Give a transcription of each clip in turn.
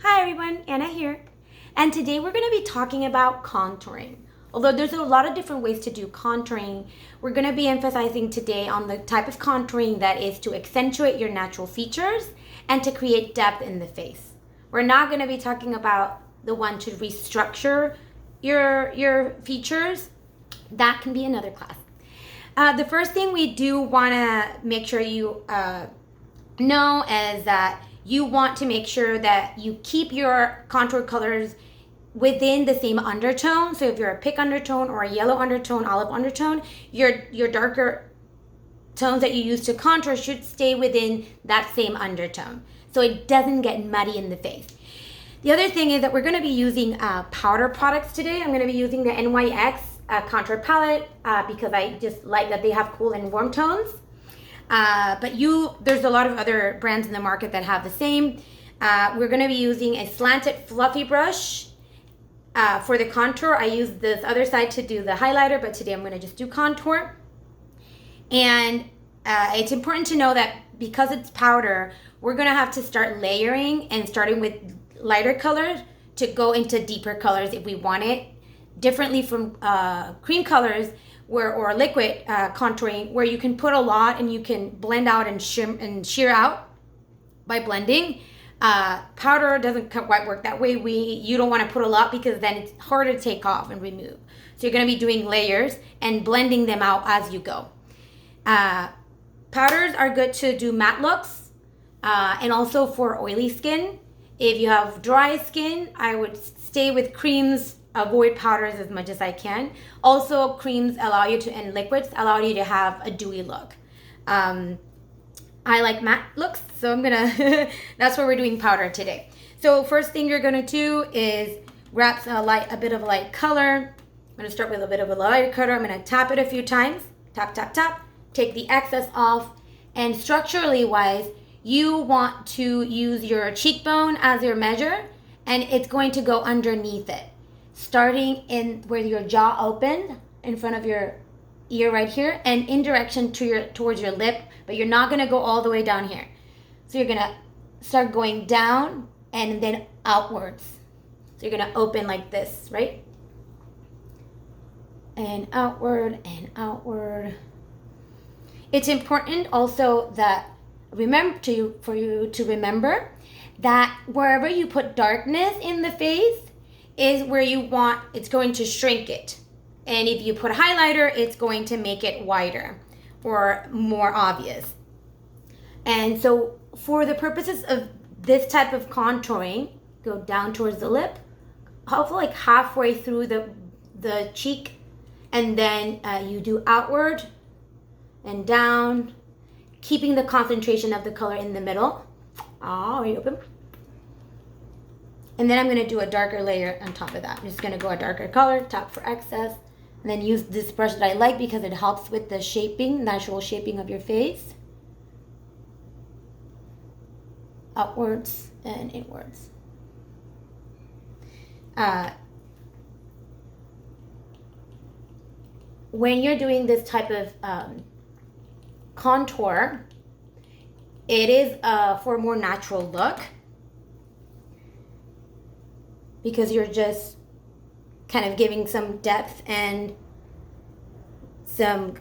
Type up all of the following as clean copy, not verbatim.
Hi everyone, Anna here. And today we're going to be talking about contouring. Although there's a lot of different ways to do contouring, we're going to be emphasizing today on the type of contouring that is to accentuate your natural features and to create depth in the face. We're not going to be talking about the one to restructure your features. That can be another class. The first thing we do want to make sure you know is that you want to make sure that you keep your contour colors within the same undertone. So if you're a pink undertone or a yellow undertone, olive undertone, your darker tones that you use to contour should stay within that same undertone so it doesn't get muddy in the face. The other thing is that we're going to be using powder products today. I'm going to be using the NYX contour palette because I just like that they have cool and warm tones. But there's a lot of other brands in the market that have the same. We're going to be using a slanted fluffy brush for the contour. I use this other side to do the highlighter, but today I'm going to just do contour. And it's important to know that because it's powder, we're going to have to start layering and starting with lighter colors to go into deeper colors if we want it. Differently from cream colors or liquid contouring, where you can put a lot and you can blend out and sheer out by blending. Powder doesn't quite work that way. You don't want to put a lot because then it's harder to take off and remove. So you're going to be doing layers and blending them out as you go. Powders are good to do matte looks and also for oily skin. If you have dry skin, I would stay with creams. Avoid powders as much as I can. Also, creams and liquids allow you to have a dewy look. I like matte looks, so I'm gonna, that's why we're doing powder today. So first thing you're gonna do is grab a bit of a light color. I'm gonna start with a bit of a lighter color. I'm gonna tap it a few times. Tap, tap, tap. Take the excess off. And structurally wise, you want to use your cheekbone as your measure, and it's going to go underneath it. Starting in where your jaw opened in front of your ear right here and in direction towards your lip, but you're not going to go all the way down here. So you're going to start going down and then outwards. So you're going to open like this, right? And outward and outward. It's important also that for you to remember that wherever you put darkness in the face is where you want, it's going to shrink it. And if you put highlighter, it's going to make it wider or more obvious. And so for the purposes of this type of contouring, go down towards the lip, hopefully like halfway through the cheek, and then you do outward and down, keeping the concentration of the color in the middle. Are you open? And then I'm going to do a darker layer on top of that. I'm just going to go a darker color, tap for excess, and then use this brush that I like because it helps with the shaping, natural shaping of your face. Outwards and inwards. When you're doing this type of contour, it is for a more natural look, because you're just kind of giving some depth and some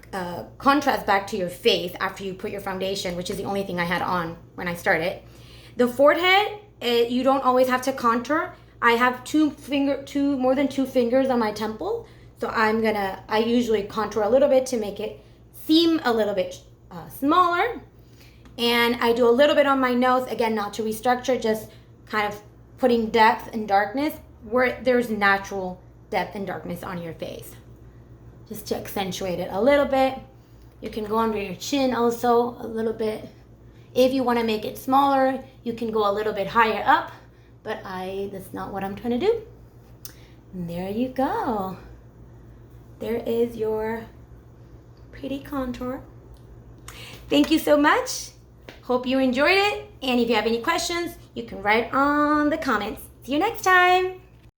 contrast back to your face after you put your foundation, which is the only thing I had on when I started. The forehead, you don't always have to contour. I have more than two fingers on my temple, so I usually contour a little bit to make it seem a little bit smaller. And I do a little bit on my nose, again, not to restructure, just kind of putting depth and darkness where there's natural depth and darkness on your face, just to accentuate it a little bit. You can go under your chin also a little bit. If you want to make it smaller, you can go a little bit higher up, but that's not what I'm trying to do. And there you go. There is your pretty contour. Thank you so much. Hope you enjoyed it. And if you have any questions, you can write on the comments. See you next time.